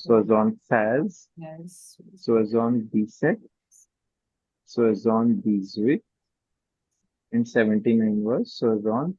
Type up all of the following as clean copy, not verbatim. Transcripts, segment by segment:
76, 77, 78, and 79 was 79.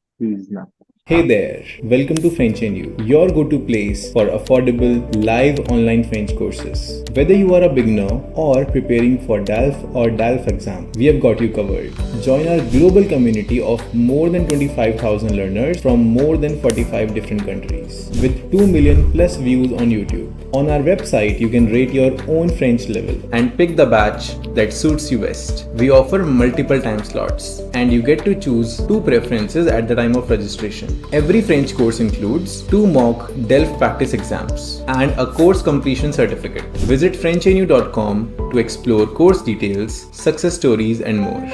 Hey there, welcome to frenchnyou, your go-to place for affordable live online French courses. Whether you are a beginner or preparing for DELF or DELF exam, we have got you covered. Join our global community of more than 25,000 learners from more than 45 different countries with 2 million plus views on YouTube. On our website, you can rate your own French level and pick the batch that suits you best. We offer multiple time slots and you get to choose two preferences at the time of registration. Every French course includes 2 mock DELF practice exams and a course completion certificate. Visit frenchnyou.com to explore course details, success stories and more.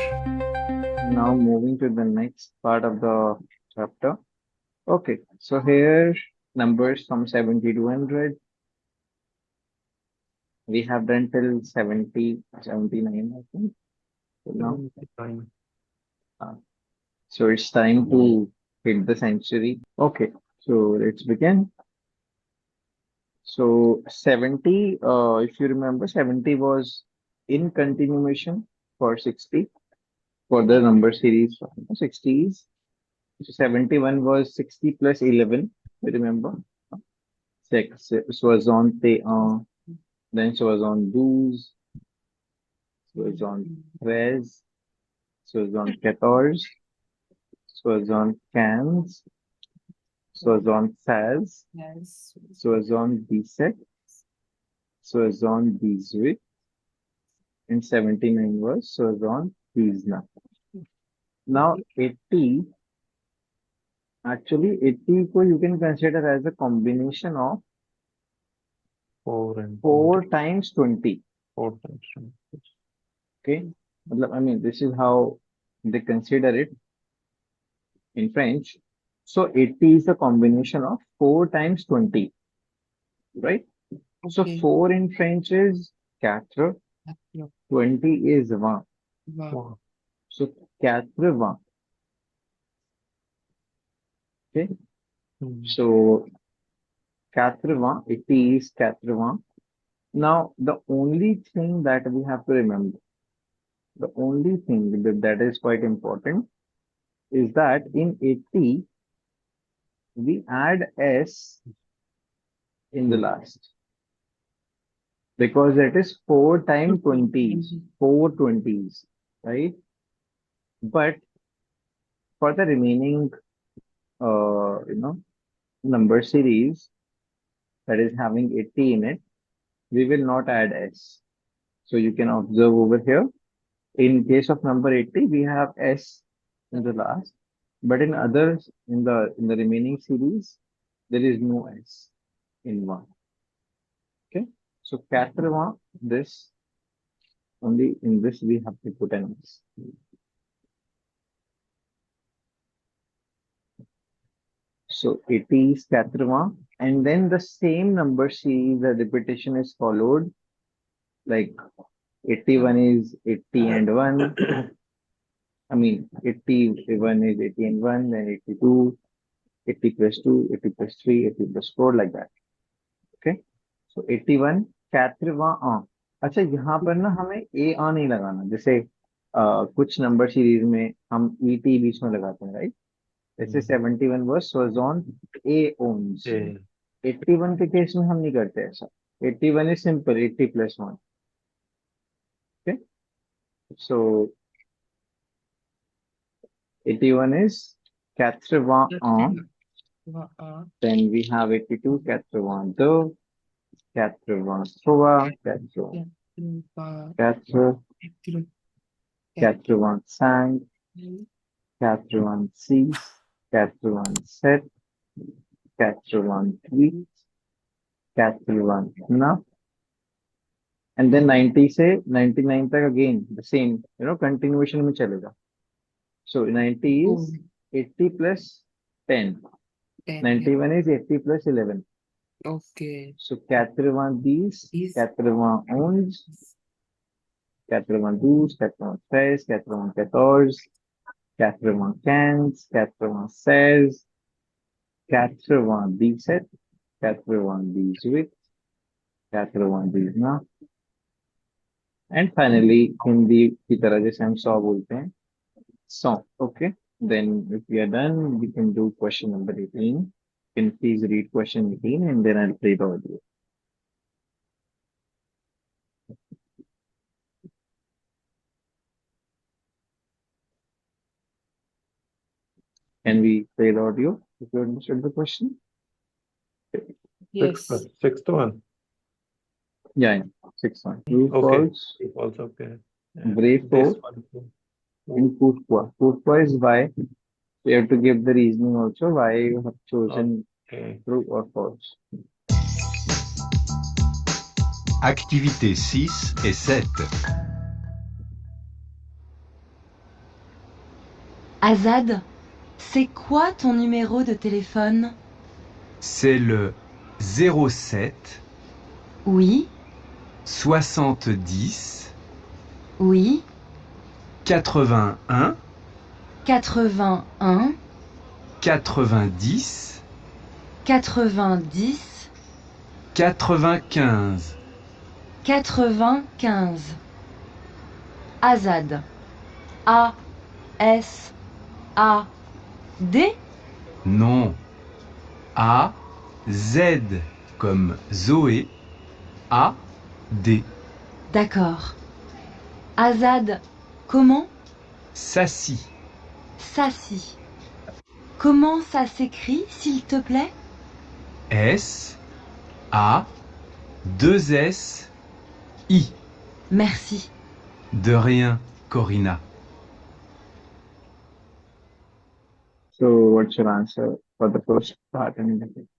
Now moving to the next part of the chapter. Okay, so here numbers from 70 to 100. We have done till 70, 79, I think. So now, so it's time to hit the century. Okay, so let's begin. So 70, if you remember, 70 was in continuation for 60 for the number series 60s. So 71 was 60 plus 11, you remember? Soixante un, then soixante-douze, soixante-treize, soixante-quatorze, soixante-quinze, soixante-seize, soixante-dix-sept, soixante-dix-huit, and 79 was soixante-dix-neuf. Now 80, actually 80 you can consider as a combination of 4 times 20. 4 times 20. Okay, I mean this is how they consider it in French. So 80 is a combination of 4 times 20, right? So 4 in French is quatre, 20 is vingt. So quatre-vingt. Okay, so quatre-vingt, 80 is quatre-vingt. Now the only thing that we have to remember, the only thing that is quite important is that in 80 we add s in the last because it is 4 times 20s, 4 20s, right? But for the remaining number series that is having 80 in it, we will not add s. So you can observe over here, in case of number 80 we have s in the last, but in others, in the remaining series, there is no s in one. Okay, so quatre-vingt, this only in this we have to put an s. So 80 is quatre-vingt, and then the same number series, the repetition is followed, like 81 is 80 and 1. I mean 81 is 80 and 1, then 82, 80 plus 2, 80 plus 3, 80 plus 4, like that. Okay, so 81 quatre-vingt. अच्छा, यहाँ पर ना हमें ए आ नहीं लगाना, जैसे कुछ number series में हम ई टी बीच में लगाते हैं, राइट? जैसे 71 वर्स सोixante ए ओन्स, 81 के केस में हम नहीं करते ऐसा. 81 is simple, 80 plus 1. Okay, so 81 is quatre-vingt. Then we have 82 quatre-vingt-deux, quatre-vingt-trois, quatre-vingt-cinq, quatre-vingt-six, quatre-vingt-sept, quatre-vingt-huit, quatre-vingt-neuf, and then 90 से 99 तक again the same, continuation में चलेगा. So 90 is 80 plus 10. 91 is 80 plus 11. Okay. So quatre-vingt-dix, quatre-vingt-onze, quatre-vingt-douze, quatre-vingt-treize, quatre-vingt-quatorze, quatre-vingt-quinze, quatre-vingt-seize, quatre-vingt-dix-sept, quatre-vingt-dix-huit, quatre-vingt-dix ना. And finally, Hindi की तरह जैसे हम 100 बोलते हैं, 100. Okay. Then if we are done, we can do question number 18. Can you please read question 18 and then I'll play the audio. Can we play the audio if you understood the question? Yes. Sixth one. Yeah. 6-1. True, Okay. false. False, okay. Brave, This false. one too. And pourquoi. Pourquoi is why. You have to give the reasoning also why you have chosen Okay. true or false. Activités 6 et 7. Azad, c'est quoi ton numéro de téléphone? C'est le 07 Oui, 70 oui, 81 81, 90 90, 95. 95. Azad. A, S, A, D? Non. A, Z comme Zoé. A, D. D'accord. Azad, comment? Sassy. Sassi. Comment ça s'écrit, s'il te plaît? S, A, 2 S, I. Merci. De rien, Corinna. So what's your answer for the first part?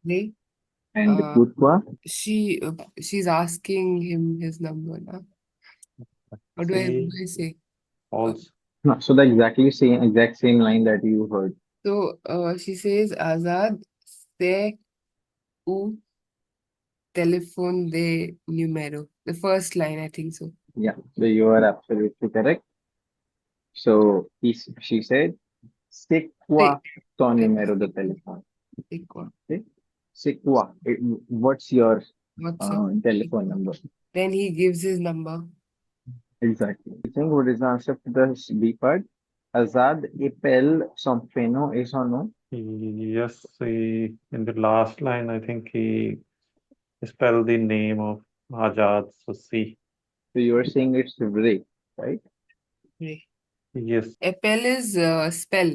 They, And Uh, pourquoi? she's asking him his number now. What do I say? False. No, so the exact same line that you heard. So she says Azad se u telephone de numero. The first line, I think so. Yeah, so you are absolutely correct. So she said, c'est quoi ton numéro de téléphone? Take one. Okay. C'est quoi? What's your What's up? telephone number? Then he gives his number. Exactly. I think what is the answer to the B part? Azad appelle son prénom et son nom. Yes, in the last line, I think he spelled the name of Ajad. So C. So you are saying it's vrai, right? Okay. Yes. Appel is spell.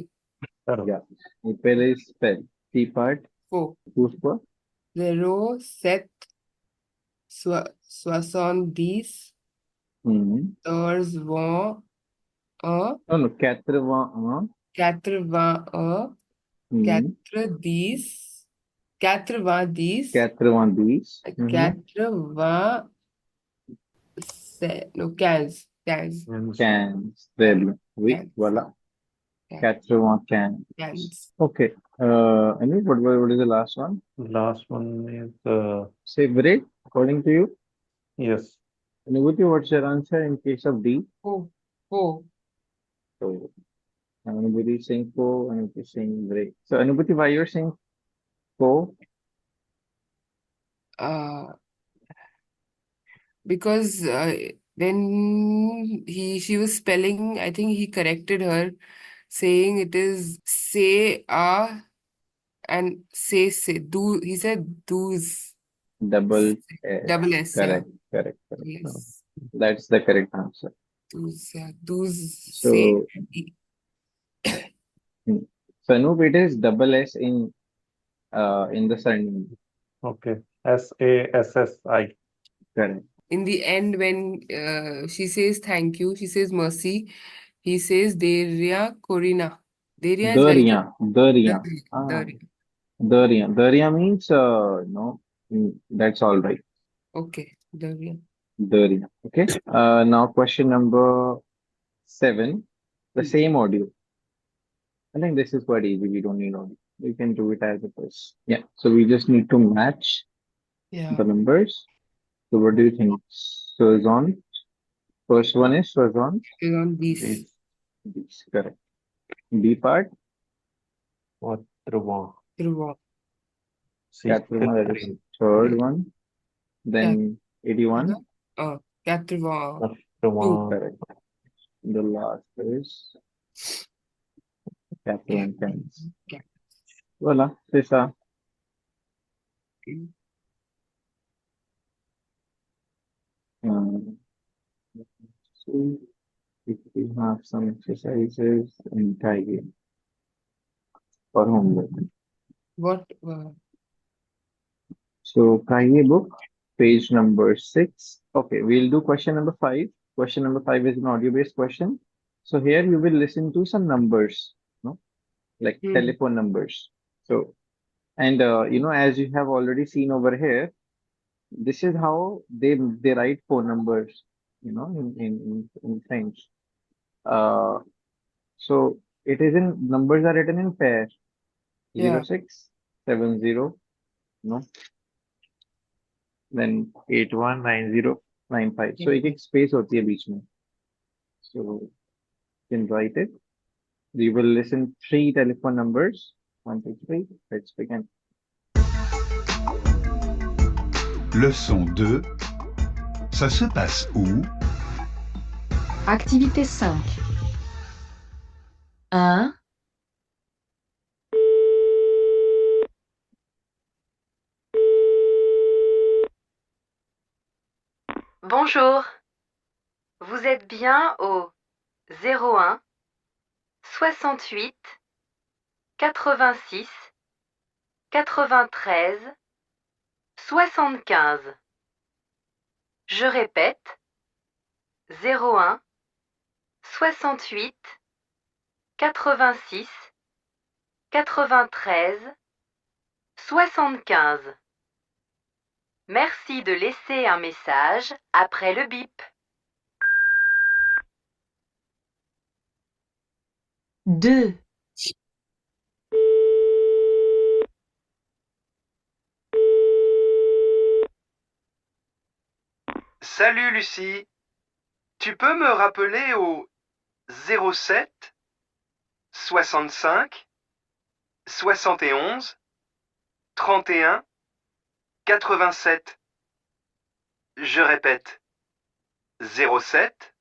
Yeah. Appelle is spell. C part. Four. Pourquoi? 07 70 Hmm. 31 No, no, 81. 81 Hmm. 90 90 90. 80 no 15 15. Très bien. Oui, 15. voilà. 15. 95. 15. Okay. Anu, what is the last one? The last one is Say vrai, according to you. yes. Anubhuti, what's your answer in case of D? 4. 4. So, Anubhuti is saying 4, Anubhuti is saying vrai. So, Anubhuti, why you're saying 4? Because when she was spelling, I think he corrected her, saying it is say and say do. He said do's. Double S. Double S, Correct, correct. Yes. That's the correct answer. Do's, yeah. Do's say. So, so Anup, it is double S in the surname. Okay. SASSI. Correct. In the end, when she says thank you, she says mercy. He says Deria Corina. Deria is very Daria. Daria. Daria. Daria. Daria means no, that's all right. Okay, Daria. Daria. Okay. Now question number 7. The same audio. I think this is quite easy. We don't need audio. We can do it as it is. Yeah. So we just need to match Yeah. the numbers. So what do you think? Surzon. First one is Surzon. Is on these. This, correct. B part. Quatre-vingt. Through That is third one. Then 81. Quatre-vingt-dix. Correct. The last is quatre-vingt-dix. Voilà, c'est ça. So if we have some exercises and time for homework. What? So Kahiye book, page number 6. Okay, we'll do question number 5. Question number 5 is an audio-based question. So here you will listen to some numbers, no? Like telephone numbers. So, and as you have already seen over here, this is how they write phone numbers, in French. So it is in numbers are written in pair. Yeah. 06, 70, no? Then 81, 90, 95. So एक space होती है बीच में. So you can write it. We will listen 3 telephone numbers. 1, 2, 3. Let's begin. Leçon 2. Ça se passe où? Activité 5. 1. Bonjour. Vous êtes bien au 01 68 86 93 75. Je répète, 01 68 86 93 75. Merci de laisser un message après le bip. 2. Salut Lucie, tu peux me rappeler au 07 65 71 31 87. Je répète, 07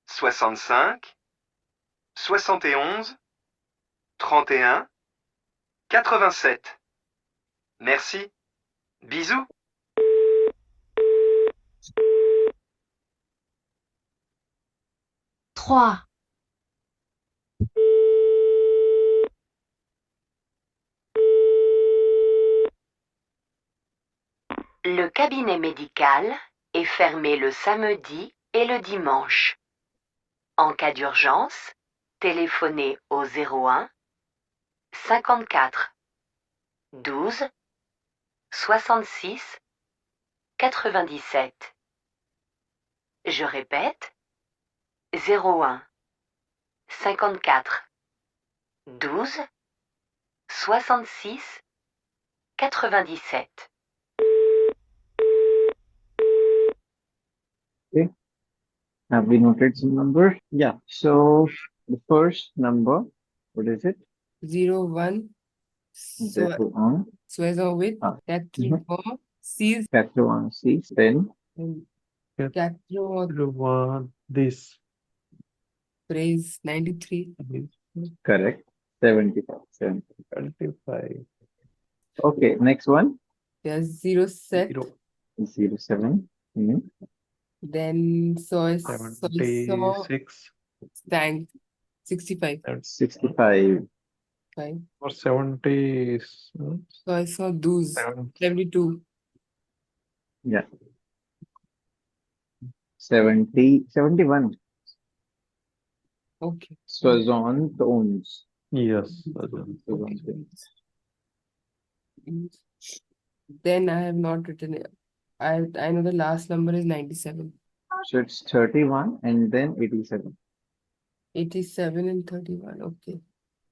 65 71 31 87. Merci. Bisous. Trois. Le cabinet médical est fermé le samedi et le dimanche. En cas d'urgence, téléphonez au 01 54 12 66 97. Je répète, 01 54 12 66 97. Okay. Have we noted some numbers? Yeah. So the first number, what is it? 01 01. with Ah. 86 86. Then and This. praise 93. correct. 75. 25. Okay. Next one. There's 0 set. 07. Mhm. Then soy 76 stank 65. 65. Fine. or 70. Soy saw those 72. Yeah. 70. 71. Okay. Soixante tones. Yes. Okay. Then I have not written it. I know the last number is 97. So it's 31 and then 87. 87 and 31. Okay.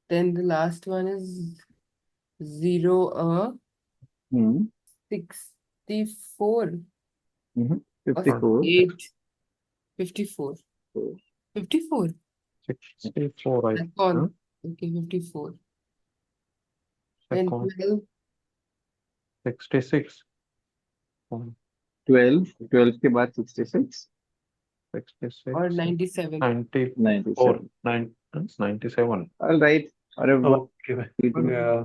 Then the last one is 0 64 Mhm. or 54. 8 54. 54. 64, I think. Second. Okay, 54. Then Second. 12. 66. 12 के बाद 66, 66, or 97. 94, 97. 97. All right. Arre, Okay. wow. Yeah.